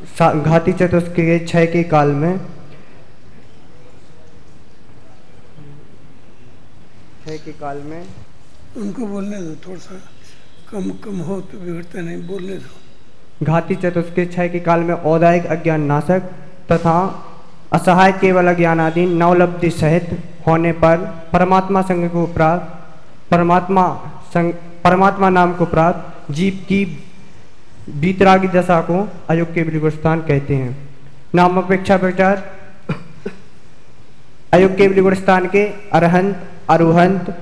घाती चतुष्क के क्षय के काल में उनको बोलने दो, थोड़ा सा कम कम हो तो बिगड़ता नहीं, बोलने दो। घाती चतुष्क के क्षय के काल में औदायिक अज्ञान नाशक तथा असहाय केवल अज्ञान आदि नवलब्धि सहित होने पर परमात्मा संग को प्राप्त परमात्मा नाम को प्राप्त जीव की बीतरागी दशा को अयोग के गुणस्थान कहते हैं। नाम अपेक्षा विचार अयोग के गुणस्थान के अरहंत, अरुहंत,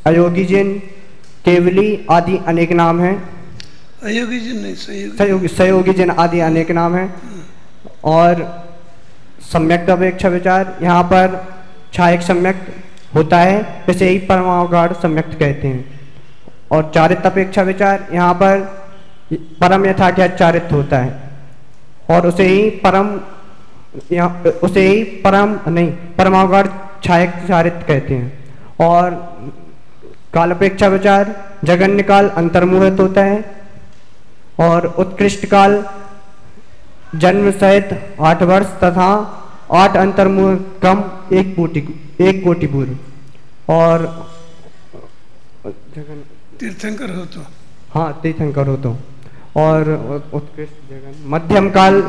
अयोगी जिन, केवली आदि अनेक नाम हैं। अयोगी जिन नहीं, सहयोगी जिन आदि अनेक नाम हैं। और सम्यक्त अपेक्षा विचार, यहाँ पर छायक सम्यक्त होता है, इसे ही परमावगाढ़ सम्यक्त कहते हैं। और चारित अपेक्षा विचार, यहाँ पर परम यथाख्यात चारित होता है और उसे ही परमावगाढ़ छायक चारित कहते हैं। और काल अपेक्षा विचार, जगन्य काल अंतर्मुहूर्त होता है और उत्कृष्ट काल जन्म सहित 8 वर्ष तथा 8 अंतर्मुहूर्त कम 1 कोटि पूर्व। और तीर्थंकर हो तो, हाँ तीर्थंकर हो तो। और उत्कृष्ट जगन मध्यम काल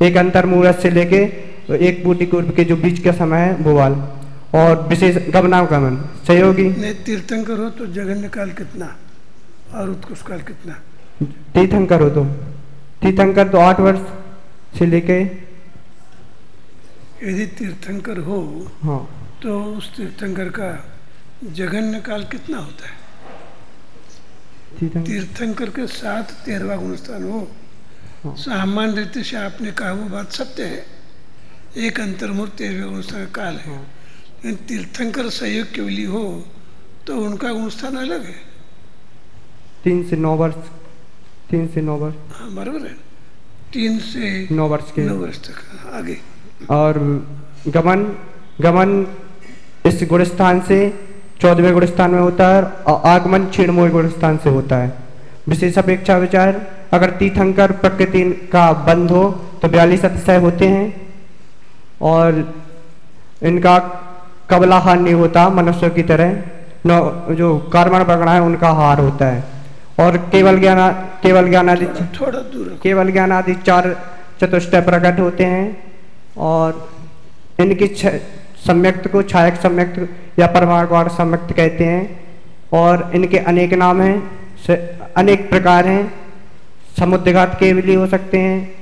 1 अंतर्मुहूर्त से लेके 1 कोटि पूर्व के जो बीच का समय है वो वाल। और विशेष गमनागमन सहयोगी नहीं, तीर्थंकर हो तो जगन्य काल कितना और उत्कृष्ट काल कितना? तीर्थंकर हो तो तीर्थंकर तो 8 वर्ष से लेके, यदि तीर्थंकर हो हाँ तो उस तीर्थंकर का जगन्य काल कितना होता है? तीर्थंकर के साथ 13वां गुणस्थान हो। हाँ। सामान्य रीति से आपने कहा वो बात सत्य है, 1 अंतर्मुहूर्त 13वें गुणस्थान का काल है। हाँ। तीर्थंकर सहयोग केवली हो तो उनका गुणस्थान अलग है, 3 से 9 वर्ष, 3 से 9 वर्ष, हाँ बराबर है, 3 से 9 वर्ष के 9 वर्ष तक आगे। और गमन इस गुणस्थान से 14वें गुणस्थान में होता है और आगमन 6वें गुणस्थान से होता है। विशेष अपेक्षा विचार, अगर तीर्थंकर प्रकृति का बंध हो तो 42 अतिशय होते हैं और इनका कबलाहार नहीं होता मनुष्य की तरह, जो कर्मण प्रगण है उनका हार होता है। और केवल ज्ञान आदि 4 चतुष्टय प्रकट होते हैं और इनकी सम्यक्त को छायक सम्यक्त या परमावगाढ़ सम्यक्त कहते हैं। और इनके अनेक नाम हैं, अनेक प्रकार हैं। समुद्रघात केवली हो सकते हैं,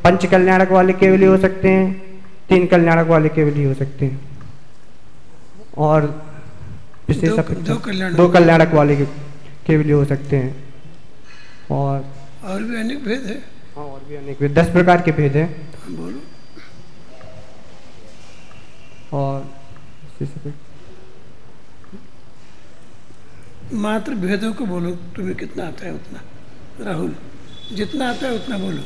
पंच कल्याणक वाले केवली हो सकते हैं, 3 कल्याणक वाले केवली हो सकते हैं। और विशेष 2 कल्याणक वाले केवली हो सकते हैं। और भी अनेक भेद है। हाँ, और भी अनेक भेद, 10 प्रकार के भेद हैं। बोलो। और मात्र भेदों को बोलो, तुम्हें कितना आता है उतना। राहुल, जितना आता है उतना बोलो,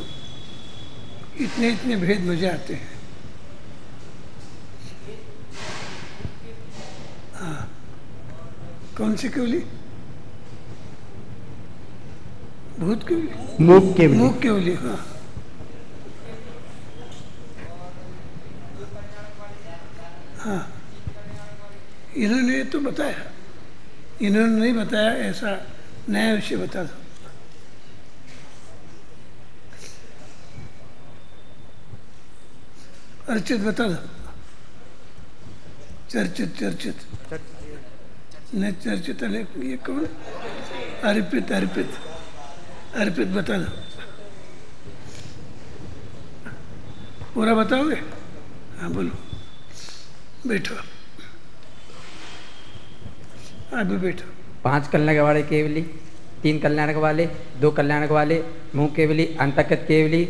इतने इतने भेद मुझे आते हैं। हाँ, कौन सी केवली? भूत केवली, मूक केवली, मूक केवली। हाँ, हाँ, इन्होंने तो बताया, इन्होंने नहीं बताया, ऐसा नया विषय बता दो। अर्चित बता दो। चर्चित नहीं, चर्चित ये कौन? अर्पित बता दो। पूरा बताओगे? हाँ बोलो, बैठो, आप भी बैठो। 5 कल्याणक वाले केवली, 3 कल्याणक वाले, 2 कल्याणक वाले, मुंह केवली, अंतर्गत केवली,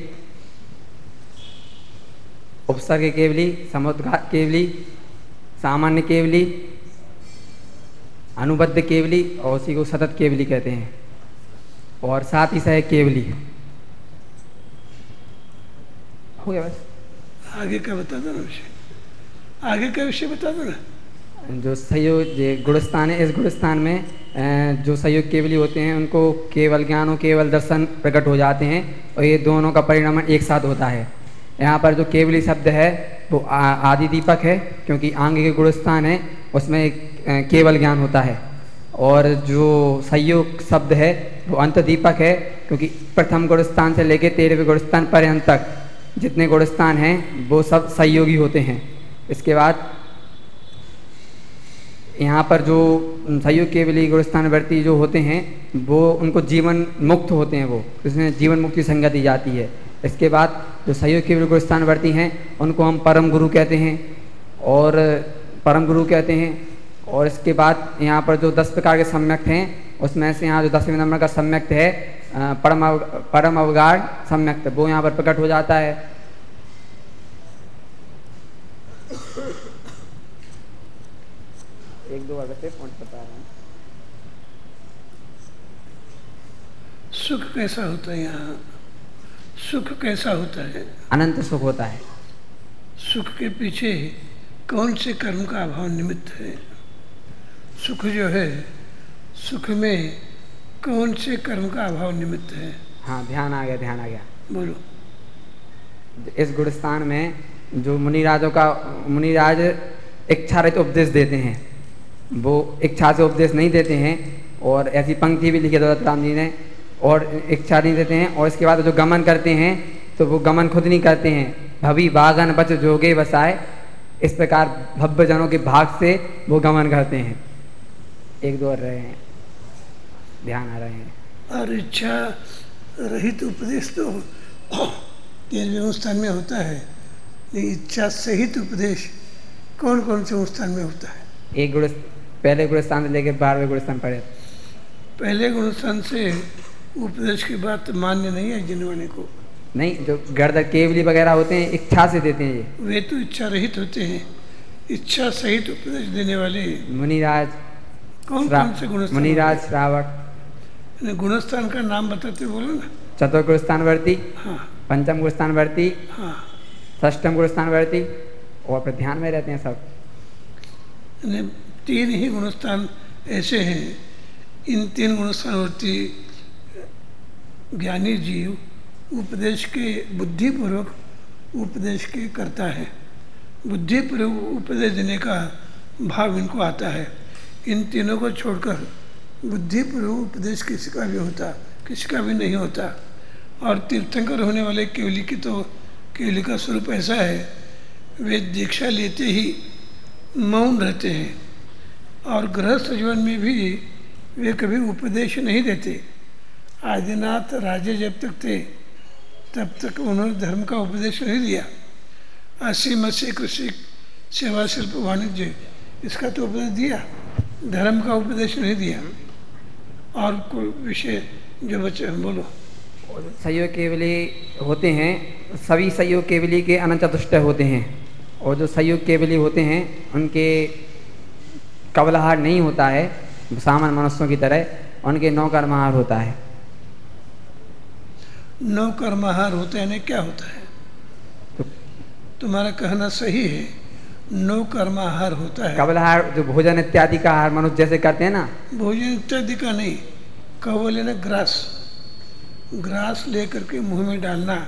उपसर्ग केवली, समुद्घात केवली, सामान्य केवली, अनुबद्ध केवली और उसी को सतत केवली कहते हैं। और साथ ही सह केवली। हो गया बस। आगे का बता दो ना विषय, आगे का विषय बता दो ना। जो सहयोग ये गुणस्थान है, इस गुणस्थान में जो सहयोग केवली होते हैं उनको केवल ज्ञान और केवल दर्शन प्रकट हो जाते हैं और ये दोनों का परिणाम एक साथ होता है। यहाँ पर जो केवली शब्द है वो आदि दीपक है, क्योंकि आंग के गुणस्थान है उसमें केवल ज्ञान होता है, और जो सहयोग शब्द है वो अंत दीपक है, क्योंकि प्रथम गुणस्थान से लेकर 13वें गुणस्थान पर्यंत तक जितने गुणस्थान हैं वो सब सहयोगी होते हैं। इसके बाद यहाँ पर जो सहयोग केवली गुणस्थान वर्ती जो होते हैं वो उनको जीवन मुक्त होते हैं, वो इसमें जीवन मुक्ति संज्ञा दी जाती है। इसके बाद जो सहयोग केवली गुणस्थान वर्ती हैं उनको हम परम गुरु कहते हैं और और इसके बाद यहाँ पर जो 10 प्रकार के सम्यक्त हैं उसमें से यहाँ जो 10वें नंबर का सम्यक्त है परम अवगाढ़ सम्यक्त, वो यहाँ पर प्रकट हो जाता है। एक दो बच्चे पॉइंट बता रहे हैं। सुख कैसा होता है? यहाँ सुख कैसा होता है? अनंत सुख होता है। सुख के पीछे कौन से कर्म का अभाव निमित्त है? सुख जो है, सुख में कौन से कर्म का अभाव निमित्त है? हाँ, ध्यान आ गया। बोलो। इस गुणस्थान में जो मुनिराज इच्छा रहित उपदेश देते हैं, वो इच्छा से उपदेश नहीं देते हैं, और ऐसी पंक्ति भी लिखी दौलत राम जी ने, और इच्छा नहीं देते हैं, और इसके बाद जो गमन करते हैं तो वो गमन खुद नहीं करते हैं, भवी बागन बच जोगे बसाए, इस प्रकार भव्य जनों के भाग से वो गमन करते हैं। एक दो रहे हैं, ध्यान आ रहे हैं। और इच्छा रहित उपदेश तो 13वें स्थान में होता है, इच्छा सहित उपदेश कौन कौन से स्थान में होता है? पहले गुणस्थान से लेकर 12वें गुणस्थान पढ़े। पहले गुणस्थान से उपदेश की बात मान्य नहीं है जिनवाने को। नहीं, जो गर्द केवली वगैरह होते हैं इच्छा से देते हैं, ये वे तो इच्छा रहित होते हैं। इच्छा सहित उपदेश देने वाले मुनिराज कौन से गुणस्थान? मुनिराज श्रावक। गुणस्थान का नाम बताते बोलो ना। चतुर्थ गुणस्थान वर्ती, हाँ, पंचम गुणस्थान वर्ती, हाँ, षष्ठम गुणस्थान वर्ती, और फिर ध्यान में रहते हैं सब। 3 ही गुणस्थान ऐसे हैं। इन 3 गुणस्थानवर्ती ज्ञानी जीव उपदेश के बुद्धिपूर्वक उपदेश के करता है। बुद्धिपूर्वक उपदेश देने का भाव इनको आता है। इन तीनों को छोड़कर बुद्धिपूर्वक उपदेश किसी का भी नहीं होता। और तीर्थंकर होने वाले केवली का स्वरूप ऐसा है, वे दीक्षा लेते ही मौन रहते हैं, और गृहस्थ जीवन में भी वे कभी उपदेश नहीं देते। आदिनाथ राजे जब तक थे तब तक उन्होंने धर्म का उपदेश नहीं दिया। 80 मत्स्य कृषि सेवा शिल्प वाणिज्य इसका तो उपदेश दिया, धर्म का उपदेश नहीं दिया। और कोई विषय जो बच्चे हम बोलो। सहयोग केवली होते हैं, सभी सहयोग केवली के अनंत चतुष्टय होते हैं, और जो सहयोग केवली होते हैं उनके कवलाहार नहीं होता है सामान्य मनुष्यों की तरह, उनके 9 कर्माहार होता है। 9 कर्माहार होते हैं, क्या होता है? तुम्हारा कहना सही है, 9 कर्माहार होता है। कवलाहार जो भोजन इत्यादि का आहार मनुष्य जैसे करते हैं ना, भोजन इत्यादि का नहीं, कहो लेना ग्रास लेकर के मुंह में डालना,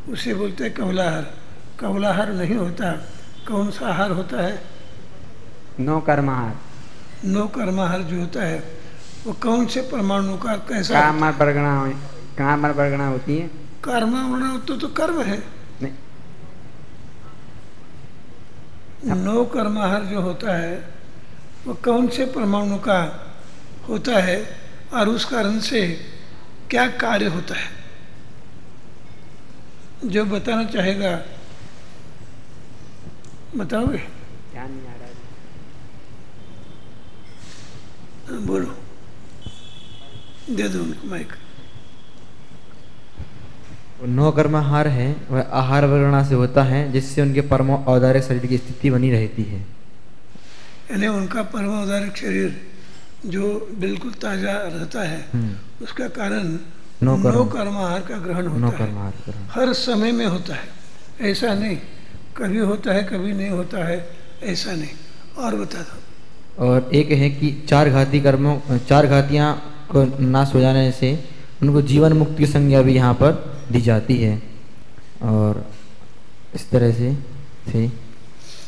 उसे बोलते हैं कवलाहार। कवलाहार नहीं होता। कौन सा आहार होता है? 9 कर्माहार। 9 कर्माहार जो होता है वो कौन से परमाणु का कैसा? कामर वर्गणा होती है। कर्म तो कर्म है। नहीं, 9 कर्माहार जो होता है वो कौन से परमाणु का होता है, और उस कारण से क्या कार्य होता है? जो बताना चाहेगा बताओगे? ध्यान नहीं आ रहा है। बोलो, दे दो उनको माइक। 9 कर्माहार है वह आहार वर्णा से होता है, जिससे उनके परम औदार्य शरीर की स्थिति बनी रहती है। यानी उनका परम औदार्य शरीर जो बिल्कुल ताजा रहता है, उसका कारण 9 कर्माहार का ग्रहण होता है। हर समय में होता है, ऐसा नहीं कभी होता है कभी नहीं होता है, ऐसा नहीं। और बता दो। और एक है कि चार घातियाँ को नाश हो जाने से उनको जीवन मुक्त की संज्ञा भी यहाँ पर दी जाती है। और इस तरह से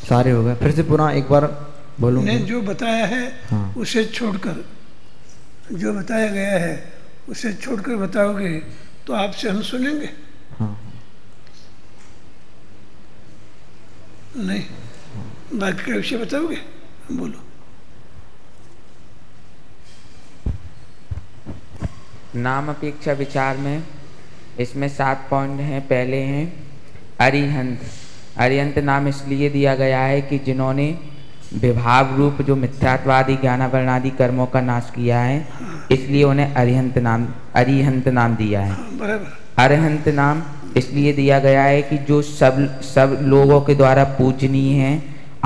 सारे हो गए। फिर से पुनः एक बार बोलूँगा। ने जो बताया है हाँ। उसे छोड़कर, जो बताया गया है उसे छोड़कर बताओगे तो आपसे हम सुनेंगे। हाँ। नहीं, बाकी का विषय बताओगे? बोलो। नाम अपेक्षा विचार में इसमें 7 पॉइंट हैं। पहले हैं अरिहंत। अरिहंत नाम इसलिए दिया गया है कि जिन्होंने विभाव रूप जो मिथ्यात्वादी ज्ञानावरणादि कर्मों का नाश किया है, इसलिए उन्हें अरिहंत नाम दिया है। अरिहंत नाम इसलिए दिया गया है कि जो सब लोगों के द्वारा पूजनीय हैं,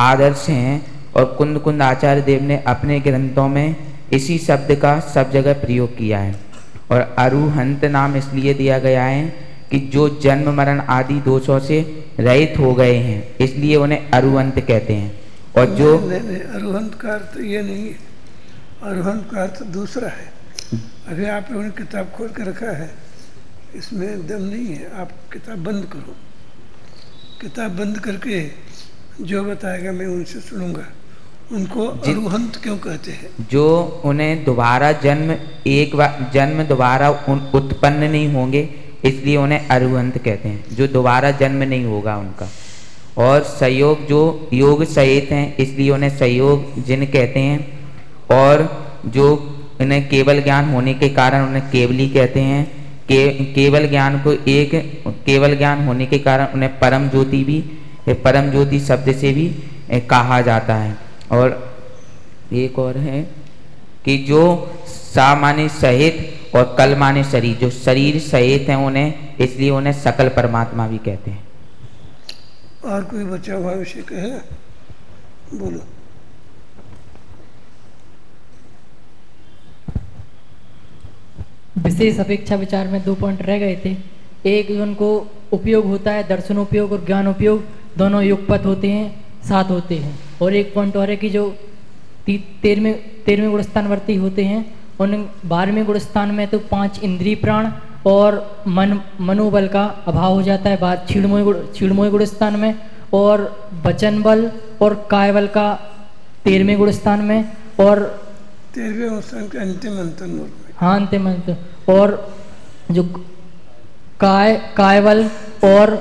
आदर्श हैं, और कुंद आचार्य देव ने अपने ग्रंथों में इसी शब्द का सब जगह प्रयोग किया है। और अरुहंत नाम इसलिए दिया गया है कि जो जन्म मरण आदि दोषों से रहित हो गए हैं, इसलिए उन्हें अरुहंत कहते हैं। और जो नहीं, अरुहंत का अर्थ ये नहीं है, अरुहंत का अर्थ दूसरा है। अभी आप लोगों ने किताब खोल कर रखा है, इसमें दम नहीं है। आप किताब बंद करो, किताब बंद करके जो बताएगा मैं उनसे सुनूंगा। उनको अरुहंत क्यों कहते हैं? जो उन्हें दोबारा जन्म दोबारा उत्पन्न नहीं होंगे, इसलिए उन्हें अरुहंत कहते हैं। जो दोबारा जन्म नहीं होगा उनका। और संयोग जो योग सहित हैं, इसलिए उन्हें संयोग जिन कहते हैं। और जो उन्हें केवल ज्ञान होने के कारण उन्हें केवली कहते हैं। केवल ज्ञान होने के कारण उन्हें परम ज्योति शब्द से भी कहा जाता है। और एक और है कि जो सा माने सहित और कल माने शरीर, जो शरीर सहित हैं उन्हें, इसलिए उन्हें सकल परमात्मा भी कहते हैं। और कोई बचा हुआ विषय कहे? बोलो। विशेष अपेक्षा विचार में 2 पॉइंट रह गए थे। एक जो उनको उपयोग होता है, दर्शन उपयोग और ज्ञान उपयोग, दोनों युगपत होते हैं, साथ होते हैं। और एक पॉइंट और है कि जो 13वें गुणस्थानवर्ती होते हैं, उन 12वें गुणस्थान में तो 5 इंद्रिय प्राण और मनोबल का अभाव हो जाता है बाद क्षीणमोय गुणस्थान में, और वचन बल और काय बल का 13वें गुणस्थान में, और 13वें गुणस्थान के अंतिम अंतर। हाँ, अंतिम अंतर। और जो कायबल और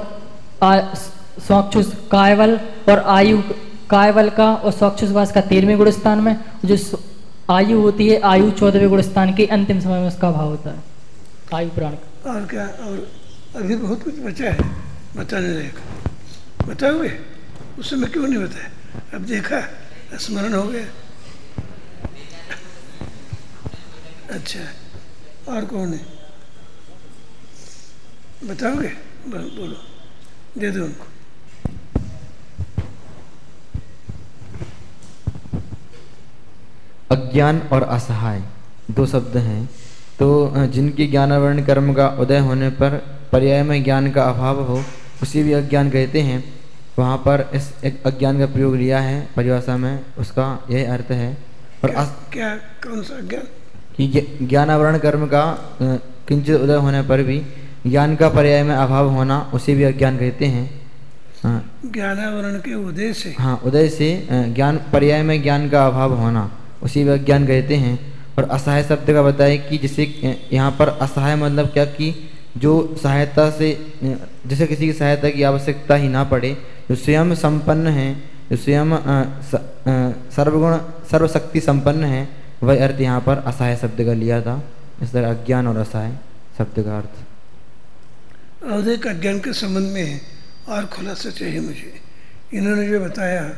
कायबल और आयु, कायबल का और स्वाक्षुषवास का 13वें गुणस्थान में, जो आयु होती है, आयु 14वें गुणस्थान के अंतिम समय में उसका अभाव होता है, आयु प्राण का। और क्या? और अभी बहुत कुछ बचा है बताने लायक। बताओगे? उस समय क्यों नहीं बताया? अब देखा, स्मरण हो गया। अच्छा, और कौन है? बताओगे? बोलो, दे दो उनको। अज्ञान और असहाय 2 शब्द हैं। तो जिनकी ज्ञानावरण कर्म का उदय होने पर पर्याय में ज्ञान का अभाव हो, उसी भी अज्ञान कहते हैं। वहाँ पर इस एक अज्ञान का प्रयोग लिया है परिभाषा में, उसका यही अर्थ है। और क्या कौन सा अज्ञान? कि ज्ञानावरण कर्म का किंचित उदय होने पर भी ज्ञान का पर्याय में अभाव होना, उसे भी अज्ञान कहते हैं। ज्ञानावरण के उदय से, हाँ, उदय से ज्ञान पर्याय में ज्ञान का अभाव होना, उसी भी अज्ञान कहते हैं। और असहाय शब्द का बताए कि जिसे यहाँ पर असहाय मतलब क्या, कि जो सहायता से, जिसे किसी की सहायता की आवश्यकता ही ना पड़े, जो स्वयं संपन्न है, जो स्वयं सर्वगुण सर्वशक्ति संपन्न है, वह अर्थ यहाँ पर असहाय शब्द का लिया था। इस तरह अज्ञान और असहाय शब्द का अर्थ। अवधिक अज्ञान के संबंध में और खुलासा चाहिए मुझे। इन्होंने जो बताया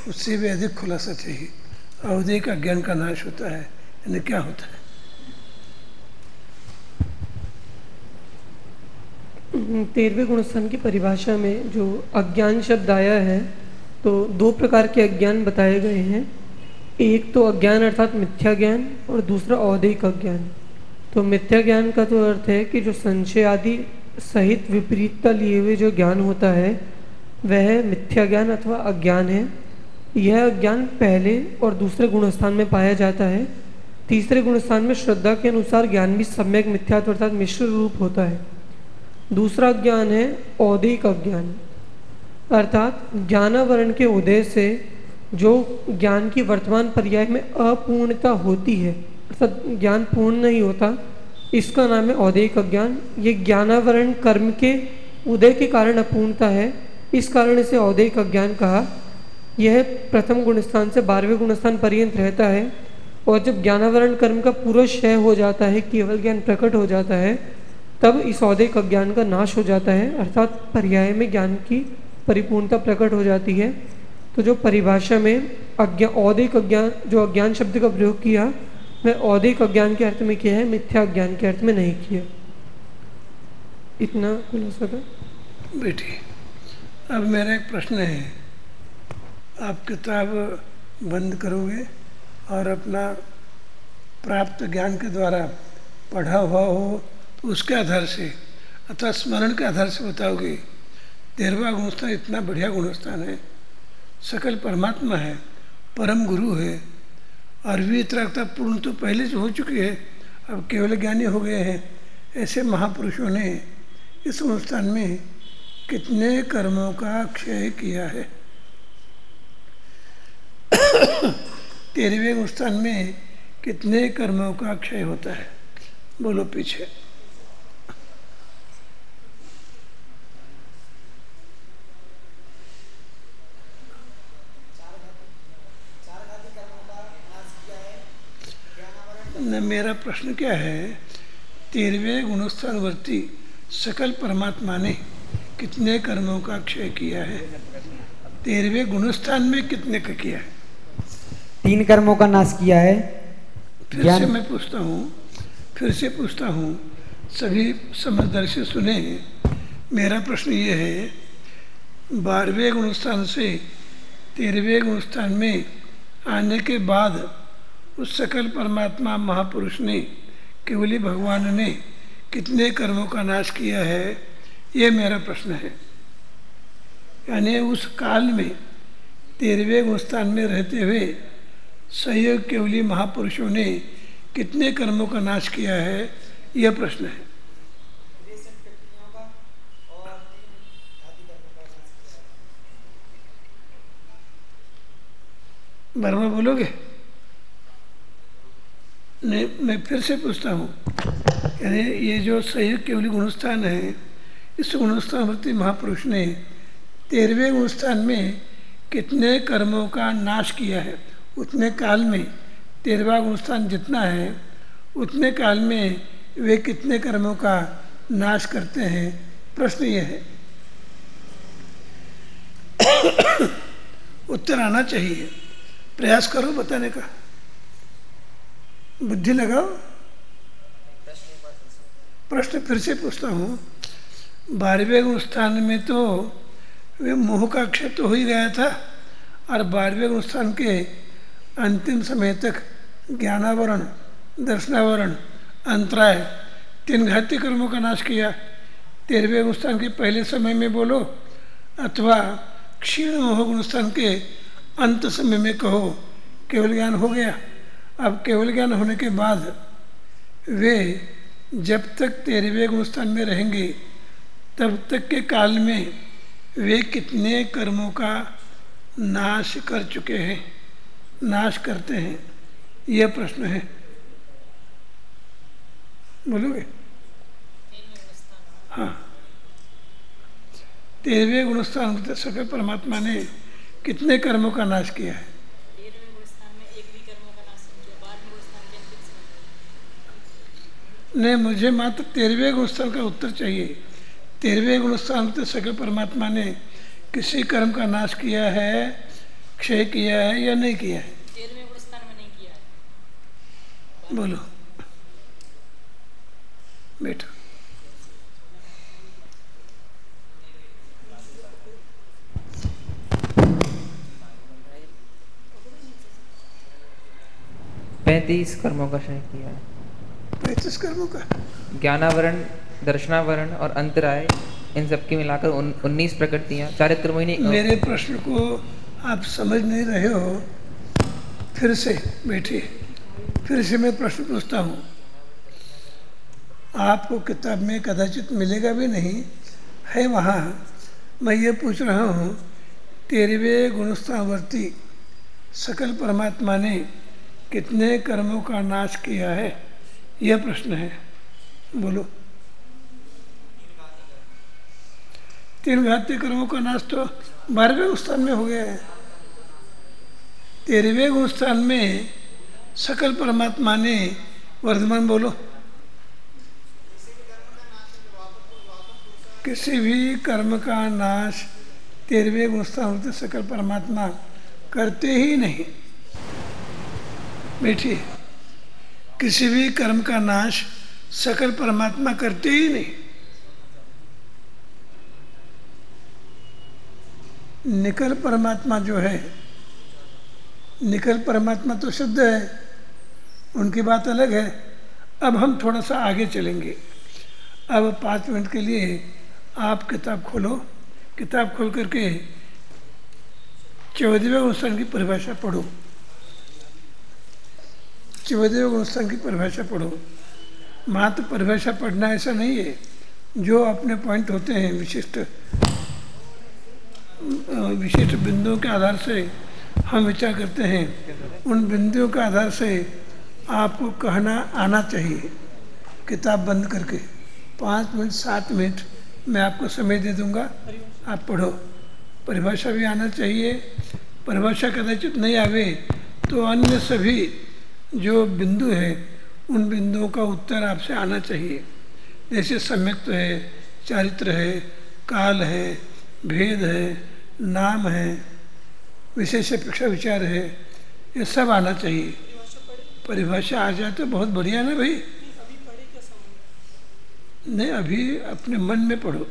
उससे भी अधिक खुलासा चाहिए। अवधिक अज्ञान का नाश होता है, यानी क्या होता है? 13वें गुणस्थान की परिभाषा में जो अज्ञान शब्द आया है, तो 2 प्रकार के अज्ञान बताए गए हैं। एक तो अज्ञान अर्थात मिथ्या ज्ञान, और दूसरा औदैहिक अज्ञान। तो मिथ्या ज्ञान का तो अर्थ है कि जो संशय आदि सहित विपरीतता लिए हुए जो ज्ञान होता है, वह मिथ्या ज्ञान अथवा अज्ञान है। यह अज्ञान पहले और दूसरे गुणस्थान में पाया जाता है। तीसरे गुणस्थान में श्रद्धा के अनुसार ज्ञान भी सम्यक मिथ्यात्व अर्थात मिश्र रूप होता है। दूसरा ज्ञान है औदिक अज्ञान, अर्थात ज्ञानावरण के उदय से जो ज्ञान की वर्तमान पर्याय में अपूर्णता होती है, अर्थात ज्ञान पूर्ण नहीं होता, इसका नाम है औदिक अज्ञान। ये ज्ञानावरण कर्म के उदय के कारण अपूर्णता है, इस कारण इसे औदिक अज्ञान कहा। यह प्रथम गुणस्थान से 12वें गुणस्थान पर्यंत रहता है और जब ज्ञानावरण कर्म का पूरा क्षय हो जाता है, केवल ज्ञान प्रकट हो जाता है, तब इस औदिक अज्ञान का नाश हो जाता है, अर्थात पर्याय में ज्ञान की परिपूर्णता प्रकट हो जाती है। तो जो परिभाषा में औदिक अज्ञान, जो अज्ञान शब्द का प्रयोग किया, वह औदिक अज्ञान के अर्थ में किया है, मिथ्या ज्ञान के अर्थ में नहीं किया। इतना खुलासा था बेटी। अब मेरा एक प्रश्न है, आप किताब बंद करोगे और अपना प्राप्त ज्ञान के द्वारा पढ़ा हुआ हो तो उसके आधार से अथवा स्मरण के आधार से बताओगे 13वां गुणस्थान इतना बढ़िया गुणस्थान है, सकल परमात्मा है, परम गुरु है, और वितरागता पूर्ण तो पहले से हो चुकी है, अब केवल ज्ञानी हो गए हैं। ऐसे महापुरुषों ने इस गुणस्थान में कितने कर्मों का क्षय किया है। 13वें गुणस्थान में कितने कर्मों का क्षय होता है, बोलो पीछे। न, मेरा प्रश्न क्या है, 13वें गुणस्थानवर्ती सकल परमात्मा ने कितने कर्मों का क्षय किया है? 13वें गुणस्थान में कितने का किया है? 3 कर्मों का नाश किया है। फिर से मैं पूछता हूँ, सभी समझदर्शी सुने। मेरा प्रश्न ये है, 12वें गुणस्थान से 13वें गुणस्थान में आने के बाद उस सकल परमात्मा महापुरुष ने, केवली भगवान ने कितने कर्मों का नाश किया है, ये मेरा प्रश्न है। यानी उस काल में 13वें गुणस्थान में रहते हुए सहयोग केवली महापुरुषों ने कितने कर्मों का नाश किया है, यह प्रश्न है। वर्मा बोलोगे? नहीं, मैं फिर से पूछता हूँ, यानी ये जो सहयोग केवली गुणस्थान है, इस गुणस्थानवर्ती महापुरुष ने 13वें गुणस्थान में कितने कर्मों का नाश किया है? उतने काल में 13वां गुणस्थान जितना है, उतने काल में वे कितने कर्मों का नाश करते हैं, प्रश्न ये है। उत्तर आना चाहिए, प्रयास करो बताने का, बुद्धि लगाओ। प्रश्न फिर से पूछता हूँ, 12वें गुणस्थान में तो वे मोह का क्षय तो हो ही गया था, और 12वें गुणस्थान के अंतिम समय तक ज्ञानावरण, दर्शनावरण, अंतराय, 3 घाती कर्मों का नाश किया। 13वें गुणस्थान के पहले समय में बोलो अथवा क्षीण मोह गुणस्थान के अंत समय में कहो, केवल ज्ञान हो गया। अब केवल ज्ञान होने के बाद वे जब तक 13वें गुणस्थान में रहेंगे तब तक के काल में वे कितने कर्मों का नाश कर चुके हैं, नाश करते हैं, यह प्रश्न है। बोलोगे? हाँ, 13वें गुणस्थान सकल परमात्मा ने कितने कर्मों का नाश किया है? नहीं, मुझे मात्र 13वें गुणस्थान का उत्तर चाहिए। 13वें गुणस्थान से सकल परमात्मा ने किसी कर्म का नाश किया है, क्षय किया है या नहीं किया है? 13वें गुणस्थान में नहीं किया है। बोलो बेटा। पैंतीस कर्मों का क्षय किया है। 35 कर्मों का? ज्ञानावरण, दर्शनावरण और अंतराय, इन सबकी मिलाकर 19 प्रकृतियां, चारित्र मोहिनी। मेरे प्रश्न को आप समझ नहीं रहे हो, फिर से बैठिए, फिर से मैं प्रश्न पूछता हूँ। आपको किताब में कदाचित मिलेगा भी नहीं, है वहाँ। मैं ये पूछ रहा हूँ, 13वें गुणस्थानवर्ती सकल परमात्मा ने कितने कर्मों का नाश किया है, यह प्रश्न है। बोलो। 3 घातीय कर्मों का नाश तो 12वें गुणस्थान में हो गया है। 13वें गुणस्थान में सकल परमात्मा ने, वर्धमान बोलो, किसी भी कर्म का नाश 13वें गुणस्थान से सकल परमात्मा करते ही नहीं। बैठिए। किसी भी कर्म का नाश सकल परमात्मा करते ही नहीं। निकल परमात्मा जो है, निकल परमात्मा तो शुद्ध है, उनकी बात अलग है। अब हम थोड़ा सा आगे चलेंगे। अब 5 मिनट के लिए आप किताब खोलो, किताब खोल करके 14वें गुणस्थान की परिभाषा पढ़ो। 14वें गुणस्थान की परिभाषा पढ़ो। मात्र परिभाषा पढ़ना ऐसा नहीं है, जो अपने पॉइंट होते हैं विशिष्ट बिंदुओं के आधार से हम विचार करते हैं, उन बिंदुओं के आधार से आपको कहना आना चाहिए। किताब बंद करके 5 मिनट 7 मिनट मैं आपको समय दे दूंगा, आप पढ़ो। परिभाषा भी आना चाहिए। परिभाषा कदाचित नहीं आवे तो अन्य सभी जो बिंदु हैं उन बिंदुओं का उत्तर आपसे आना चाहिए। जैसे सम्यक्त्व है, चारित्र है, काल है, भेद है, नाम है, विशेष अपेक्षा विचार है, ये सब आना चाहिए। परिभाषा आ जाए तो बहुत बढ़िया ना भाई। नहीं, अभी अपने मन में पढ़ो।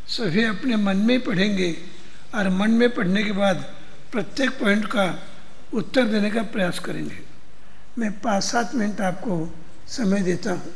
सभी अपने मन में ही पढ़ेंगे और मन में पढ़ने के बाद प्रत्येक पॉइंट का उत्तर देने का प्रयास करेंगे। मैं 5-7 मिनट आपको समय देता हूँ।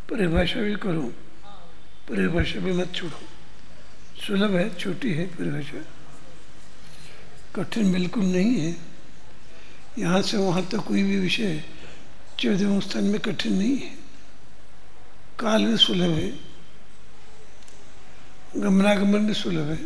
परिभाषा भी करो, परिभाषा भी मत छोड़ो। सुलभ है, छोटी है परिभाषा, कठिन बिल्कुल नहीं है। यहाँ से वहाँ तक कोई भी विषय 14वें स्थान में कठिन नहीं है। काल भी सुलभ है, गमनागमन भी सुलभ है।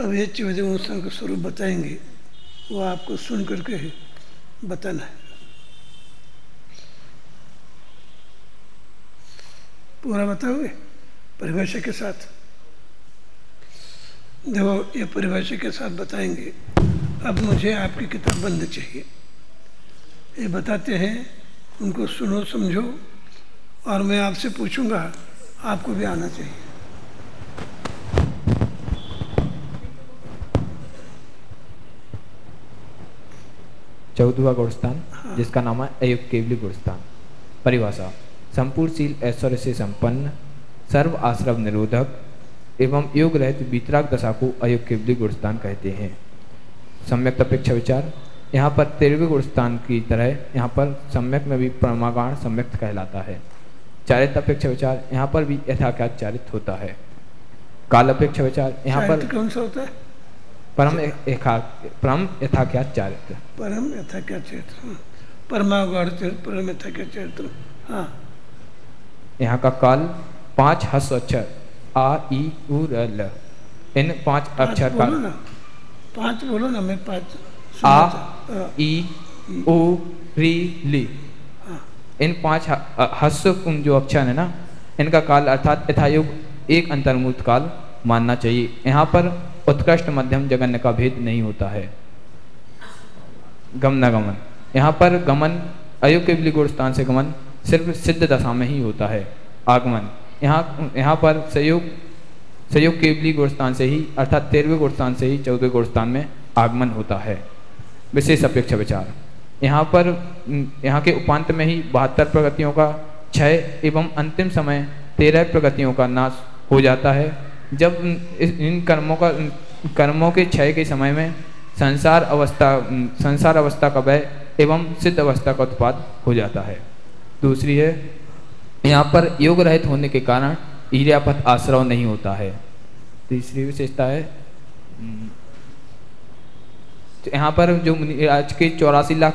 अब ये चौदह गुणस्थान का स्वरूप बताएंगे, वो आपको सुन करके बताना है। पूरा बताओगे परिभाषा के साथ? देखो ये परिभाषा के साथ बताएंगे। अब मुझे आपकी किताब बंद चाहिए। ये बताते हैं, उनको सुनो समझो, और मैं आपसे पूछूंगा, आपको भी आना चाहिए। चौदहवां गुणस्थान, जिसका नाम है अयुक्त केवली गुणस्थान। परिभाषा: संपूर्णशील ऐश्वर्य से संपन्न, सर्व आश्रव निरोधक एवं योग रहित वीतराग दशा को अयुक्त केवली गुणस्थान कहते हैं। सम्यक अपेक्षा विचार: यहाँ पर 13वें गुणस्थान की तरह यहाँ पर सम्यक में भी परमागाण सम्यक कहलाता है। चारित्र अपेक्षा विचार: यहाँ पर भी यथाख्यात चारित्र होता है। काल अपेक्षा विचार: यहाँ पर कौन सा होता है? परम यथाख्यात चारित्र। परम यथाख्यात चरित्र, परमागाण चरित्र, परम यथाख्यात चरित्र। हाँ, यहाँ का काल 5 हस्व अक्षर आ ई उ र ल, इन 5 अक्षर का 5 बोलो ना, मैं 5 आ ई उ री ली, इन 5 हस्व जो अक्षर है ना, इनका काल अर्थात यथायोग एक अंतर्मुक्त काल मानना चाहिए। यहाँ पर उत्कृष्ट मध्यम जगन्य का भेद नहीं होता है। गमनागमन: यहाँ पर गमन अयुक्त केवली गुणस्थान से गमन सिर्फ सिद्ध दशा में ही होता है। आगमन: यहाँ पर संयोग केवली गुणस्थान से ही अर्थात 13वें गुणस्थान से ही 14वें गुणस्थान में आगमन होता है। विशेष अपेक्षा विचार: यहाँ पर यहाँ के उपांत में ही 72 प्रगतियों का क्षय एवं अंतिम समय 13 प्रगतियों का नाश हो जाता है। जब इन कर्मों के क्षय के समय में संसार अवस्था का व्यय एवं सिद्ध अवस्था का उत्पाद हो जाता है। दूसरी है, यहाँ पर योग रहित होने के कारण ईर्यापथ आश्रव नहीं होता है। तीसरी विशेषता है, यहाँ पर जो आज के 84 लाख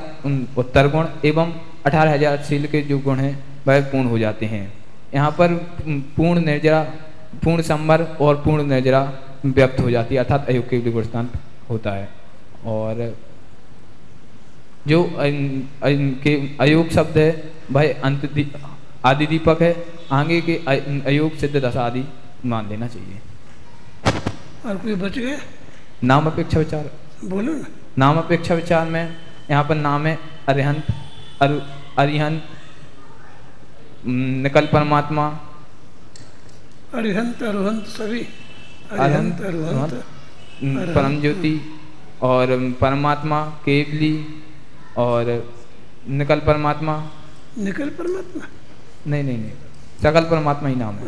उत्तर गुण एवं 18,000 शील के जो गुण हैं वह पूर्ण हो जाते हैं। यहाँ पर पूर्ण निर्जरा, पूर्ण संवर और पूर्ण निर्जरा व्यक्त हो जाती है, अर्थात अयुक्त केवली गुणस्थान होता है। और जो अयोग शब्द है वह आदि दीपक है, आगे के अयोग सिद्ध दशा आदि मान लेना चाहिए। और कोई बच गए? नाम अपेक्षा विचार बोलो ना। नाम अपेक्षा विचार में यहाँ पर नाम है अरिहंत, अरिहंत, निकल परमात्मा, अरिहंत अरुहंत सभी, अरिहंत अरुहंत, परम ज्योति और परमात्मा केवली और निकल परमात्मा। निकल परमात्मा नहीं, सकल परमात्मा ही नाम है।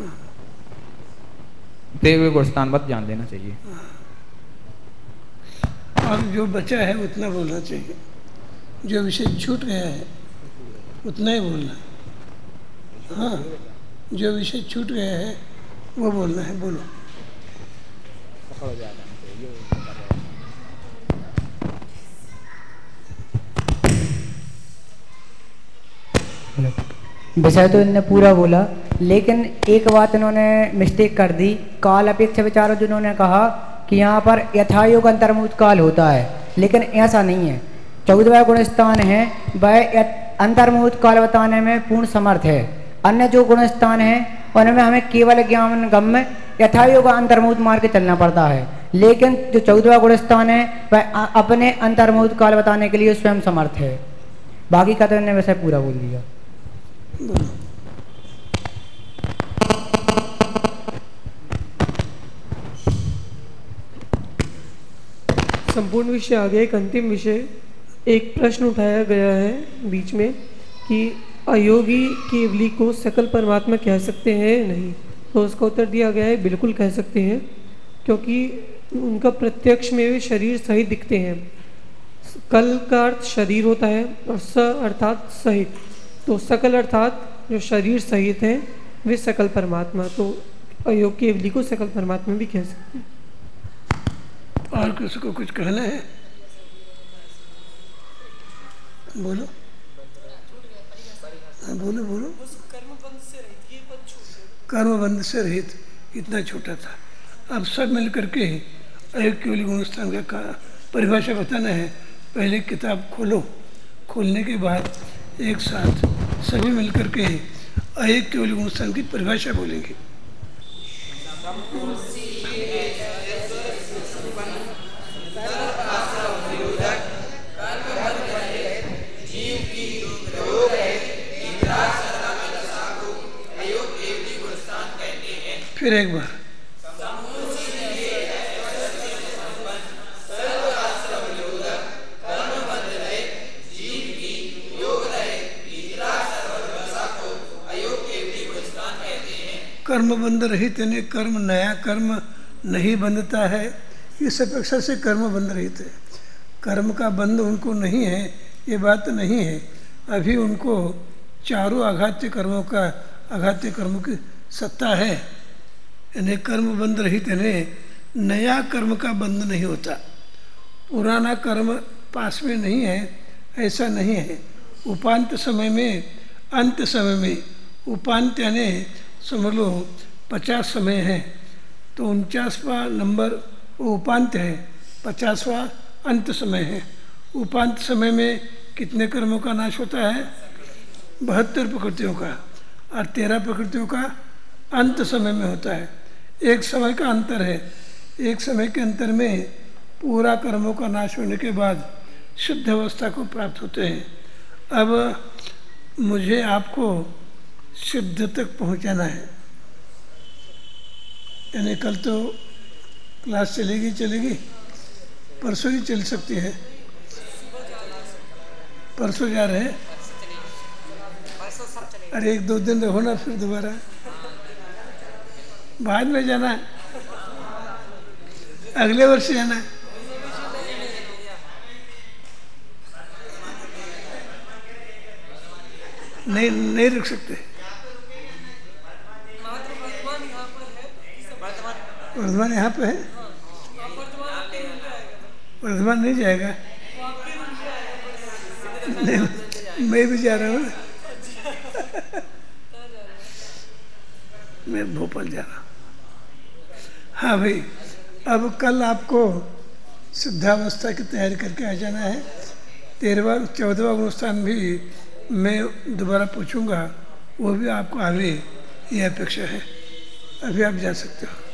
13वें गुणस्थान बस जान लेना चाहिए। और जो बचा है उतना बोलना चाहिए, जो विषय छूट गया है उतना ही बोलना। हाँ, जो विषय छूट गया है वो बोलना है। बोलो। विषय तो इन्होंने पूरा बोला, लेकिन एक बात इन्होंने मिस्टेक कर दी। काल अपेक्षा विचार जिन्होंने कहा कि यहाँ पर यथायोग अंतर्मुक्त काल होता है, लेकिन ऐसा नहीं है। 14वां गुणस्थान है वह अंतर्मुक्त काल बताने में पूर्ण समर्थ है। अन्य जो गुणस्थान है उनमें हमें केवल ज्ञान गम्य यथायोग अंतर्मुक्त मार के चलना पड़ता है, लेकिन जो 14वां गुणस्थान है वह अपने अंतर्मुक्त काल बताने के लिए स्वयं समर्थ है। बाकी का तो इन्होंने वैसे पूरा बोल दिया। संपूर्ण विषय आ गया। एक अंतिम विषय, एक प्रश्न उठाया गया है बीच में कि अयोगी केवली को सकल परमात्मा कह सकते हैं नहीं, तो उसका उत्तर दिया गया है बिल्कुल कह सकते हैं, क्योंकि उनका प्रत्यक्ष में वे शरीर सहित दिखते हैं। कल का अर्थ शरीर होता है और स अर्थात सहित, तो सकल अर्थात जो शरीर सहित हैं वे सकल परमात्मा, तो अयोग केवली को सकल परमात्मा भी कह सकते हैं। और किसी को कुछ कहना है? बोलो। बोलो बोलो। कर्म बंध से रहित इतना छोटा था, अब सब मिल करके अयोग केवली गुण स्थान का परिभाषा बताना है। पहले किताब खोलो, खोलने के बाद एक साथ सभी मिलकर के अयोग केवली गुण स्थान की परिभाषा बोलेंगे। फिर एक बार कर्म बंध रहित यानी कर्म नया कर्म नहीं बंधता है, इस अपेक्षा से कर्म बंध रहित है। कर्म का बंध उनको नहीं है ये बात नहीं है, अभी उनको चारों आघात्य कर्मों का आघात्य कर्मों की सत्ता है। यानी कर्म बंध रहित यानी नया कर्म का बंध नहीं होता, पुराना कर्म पास में नहीं है ऐसा नहीं है। उपांत समय में, अंत समय में, उपांत यानी समझ लो 50 समय है तो 49वां नंबर उपांत है, 50वां अंत समय है। उपांत समय में कितने कर्मों का नाश होता है? 72 प्रकृतियों का, और 13 प्रकृतियों का अंत समय में होता है। एक समय का अंतर है, एक समय के अंतर में पूरा कर्मों का नाश होने के बाद शुद्ध अवस्था को प्राप्त होते हैं। अब मुझे आपको शुद्ध तक पहुंचाना है, यानी कल तो क्लास चलेगी, परसों ही चल सकती है। परसों जा रहे हैं? अरे 1-2 दिन रहो ना, फिर दोबारा बाद में जाना है, अगले वर्ष जाना है। नहीं रुक सकते। वर्धमान यहाँ पे है, वर्धमान नहीं जाएगा। नहीं, मैं भी जा रहा हूँ, मैं भोपाल जा रहा हूँ। हाँ भाई, अब कल आपको सिद्धावस्था की तैयारी करके आ जाना है। 13वां 14वां गुण स्थान भी मैं दोबारा पूछूंगा, वो भी आपको आवे ये अपेक्षा है। अभी आप जा सकते हो।